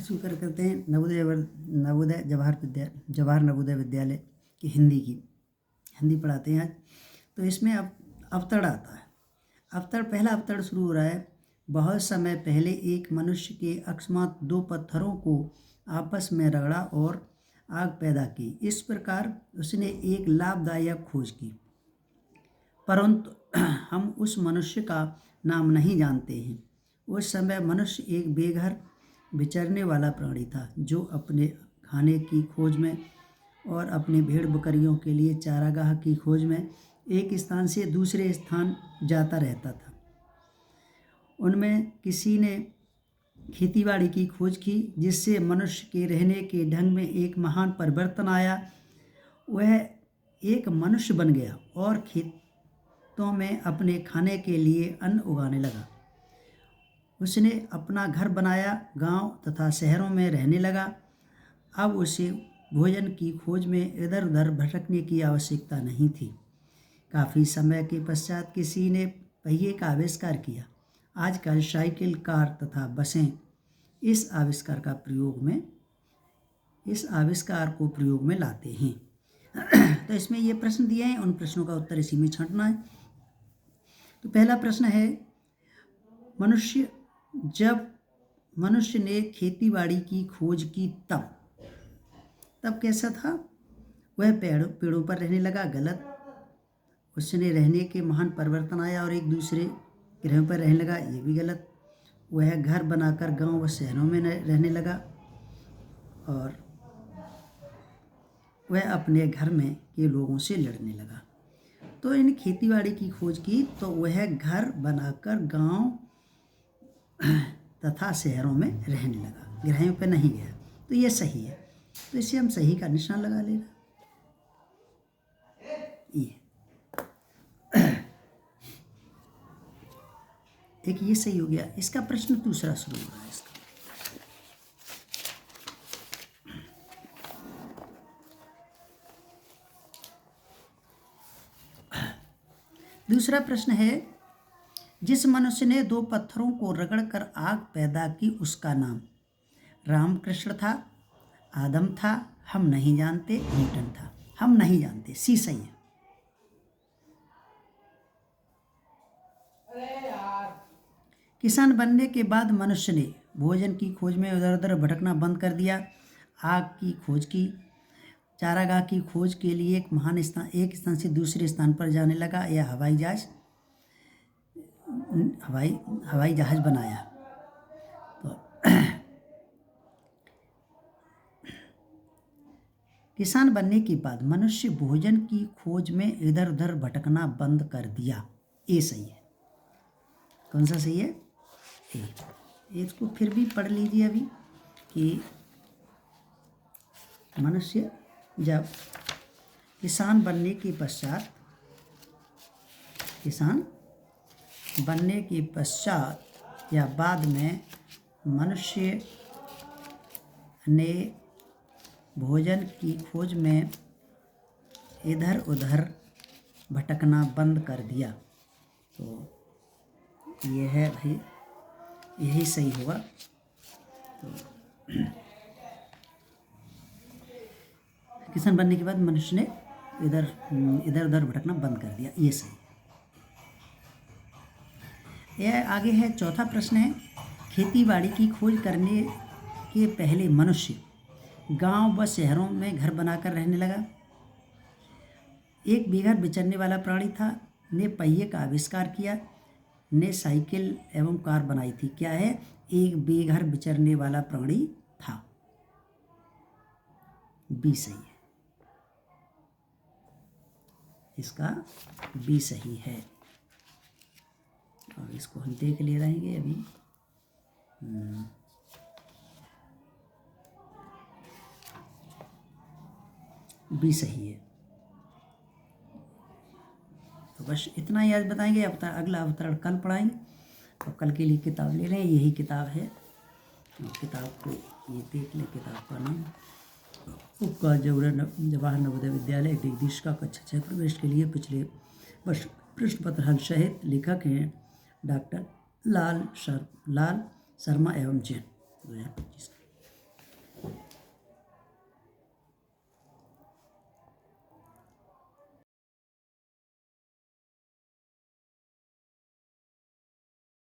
स्वीकार करते हैं नवोदय जवाहर नवोदय विद्यालय की हिंदी पढ़ाते हैं आज। तो इसमें अब अवतरण आता है। पहला अवतरण शुरू हो रहा है। बहुत समय पहले एक मनुष्य के अकस्मात दो पत्थरों को आपस में रगड़ा और आग पैदा की। इस प्रकार उसने एक लाभदायक खोज की, परंतु हम उस मनुष्य का नाम नहीं जानते हैं। उस समय मनुष्य एक बेघर विचरने वाला प्राणी था, जो अपने खाने की खोज में और अपने भेड़ बकरियों के लिए चारागाह की खोज में एक स्थान से दूसरे स्थान जाता रहता था। उनमें किसी ने खेतीबाड़ी की खोज की, जिससे मनुष्य के रहने के ढंग में एक महान परिवर्तन आया। वह एक मनुष्य बन गया और खेतों में अपने खाने के लिए अन्न उगाने लगा। उसने अपना घर बनाया, गांव तथा शहरों में रहने लगा। अब उसे भोजन की खोज में इधर उधर भटकने की आवश्यकता नहीं थी। काफ़ी समय के पश्चात किसी ने पहिए का आविष्कार किया। आजकल साइकिल, कार तथा बसें इस आविष्कार को प्रयोग में लाते हैं। तो इसमें ये प्रश्न दिए हैं, उन प्रश्नों का उत्तर इसी में छांटना है। तो पहला प्रश्न है, जब मनुष्य ने खेतीबाड़ी की खोज की तब कैसा था? वह पेड़ों पर रहने लगा। गलत। उसने रहने के महान परिवर्तन आया और एक दूसरे ग्रहों पर रहने लगा। ये भी गलत। वह घर बनाकर गांव व शहरों में रहने लगा और वह अपने घर में के लोगों से लड़ने लगा। तो इन खेतीबाड़ी की खोज की तो वह घर बनाकर गांव तथा शहरों में रहने लगा, ग्रहों पर नहीं गया। तो ये सही है। तो इसे हम सही का निशान लगा लेना। ये एक ये सही हो गया। इसका प्रश्न दूसरा शुरू हो रहा है। इसका दूसरा प्रश्न है, जिस मनुष्य ने दो पत्थरों को रगड़कर आग पैदा की, उसका नाम रामकृष्ण था, आदम था, हम नहीं जानते, न्यूटन था। हम नहीं जानते, सी सही है। किसान बनने के बाद मनुष्य ने भोजन की खोज में इधर उधर भटकना बंद कर दिया। आग की खोज की, चारागाह की खोज के लिए एक स्थान से दूसरे स्थान पर जाने लगा, या हवाई जहाज बनाया। तो किसान बनने के बाद मनुष्य भोजन की खोज में इधर उधर भटकना बंद कर दिया। ये सही है। कौन सा सही है? इसको फिर भी पढ़ लीजिए अभी कि मनुष्य जब किसान बनने के पश्चात या बाद में मनुष्य ने भोजन की खोज में इधर उधर भटकना बंद कर दिया। तो ये है भाई, यही सही होगा। तो किसान बनने के बाद मनुष्य ने इधर उधर भटकना बंद कर दिया, ये सही। यह आगे है। चौथा प्रश्न है, खेतीबाड़ी की खोज करने के पहले मनुष्य गांव व शहरों में घर बनाकर रहने लगा। एक बेघर विचरने वाला प्राणी था, ने पहिए का आविष्कार किया, ने साइकिल एवं कार बनाई थी। क्या है? एक बेघर विचरने वाला प्राणी था। बी सही है। इसका बी सही है। और इसको हम देख ले रहेंगे अभी। बी सही है। तो बस इतना ही आज बताएंगे। अब अगला अवतरण कल पढ़ाएंगे। तो कल के लिए किताब ले रहे हैं, यही किताब है। किताब को ये देख लें। किताब का नाम उपका जवाहर नवोदय विद्यालय जगदीश का कक्षा 6 प्रवेश के लिए पिछले वर्ष प्रश्न पत्र हल सहित। लेखक हैं डॉक्टर लाल शर्मा एवं जैन 2025।